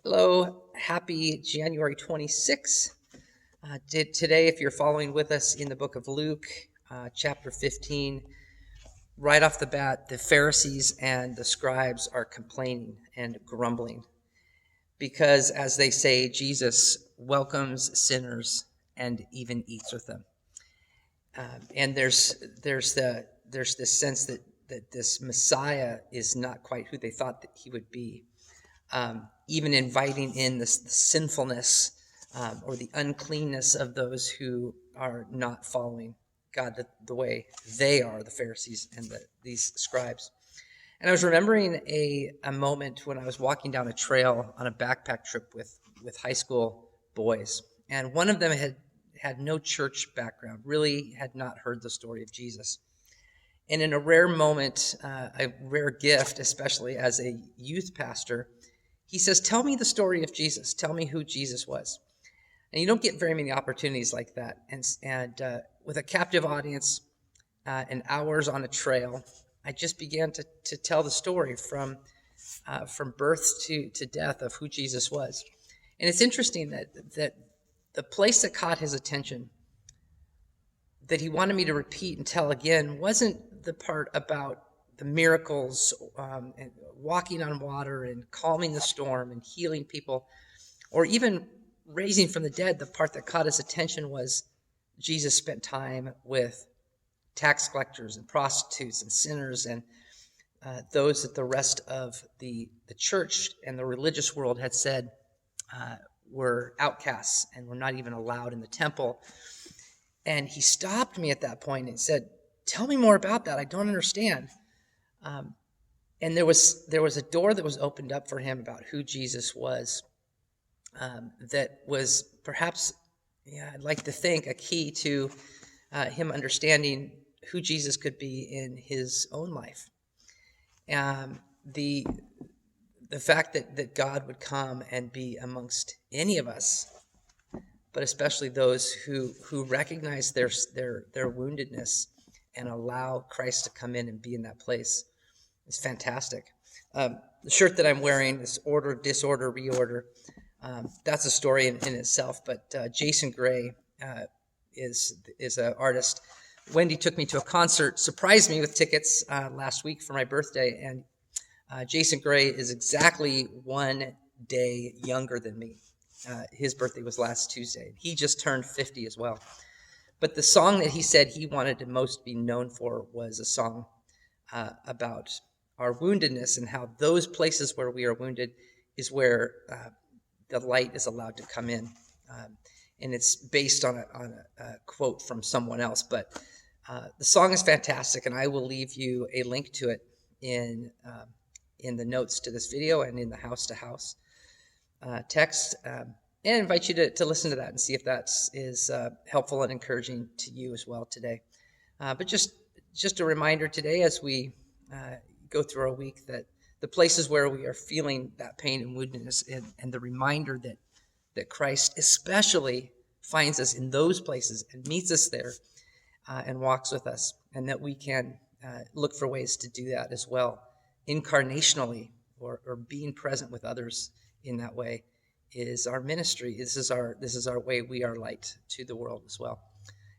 Hello, happy January 26th. Today, if you're following with us in the book of Luke, chapter 15, right off the bat, the Pharisees and the scribes are complaining and grumbling because, as they say, Jesus welcomes sinners and even eats with them. And there's this sense that this Messiah is not quite who they thought that he would be. Even inviting in the sinfulness or the uncleanness of those who are not following God the way they are, the Pharisees and these scribes. And I was remembering a moment when I was walking down a trail on a backpack trip with high school boys. And one of them had no church background, really had not heard the story of Jesus. And in a rare moment, a rare gift, especially as a youth pastor, he says, "Tell me the story of Jesus. Tell me who Jesus was." And you don't get very many opportunities like that. And with a captive audience and hours on a trail, I just began to tell the story from birth to death of who Jesus was. And it's interesting that the place that caught his attention, that he wanted me to repeat and tell again, wasn't the part about the miracles and walking on water and calming the storm and healing people, or even raising from the dead. The part that caught his attention was Jesus spent time with tax collectors and prostitutes and sinners and those that the rest of the church and the religious world had said were outcasts and were not even allowed in the temple. And he stopped me at that point and said, "Tell me more about that. I don't understand." And there was a door that was opened up for him about who Jesus was, that was perhaps, I'd like to think, a key to him understanding who Jesus could be in his own life. The fact that God would come and be amongst any of us, but especially those who recognize their woundedness and allow Christ to come in and be in that place, is fantastic. The shirt that I'm wearing is Order, Disorder, Reorder. That's a story in itself, but Jason Gray is an artist. Wendy took me to a concert, surprised me with tickets last week for my birthday, and Jason Gray is exactly 1 day younger than me. His birthday was last Tuesday. He just turned 50 as well. But the song that he said he wanted to most be known for was a song about our woundedness and how those places where we are wounded is where the light is allowed to come in. And it's based on a quote from someone else. But the song is fantastic, and I will leave you a link to it in the notes to this video and in the house-to-house text. And invite you to listen to that and see if that is helpful and encouraging to you as well today. But just a reminder today as we go through our week that the places where we are feeling that pain and woundedness and the reminder that Christ especially finds us in those places and meets us there and walks with us, and that we can look for ways to do that as well, incarnationally or being present with others in that way is our ministry. This is our way. We are light to the world as well.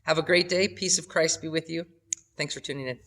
Have a great day. Peace of Christ be with you. Thanks for tuning in.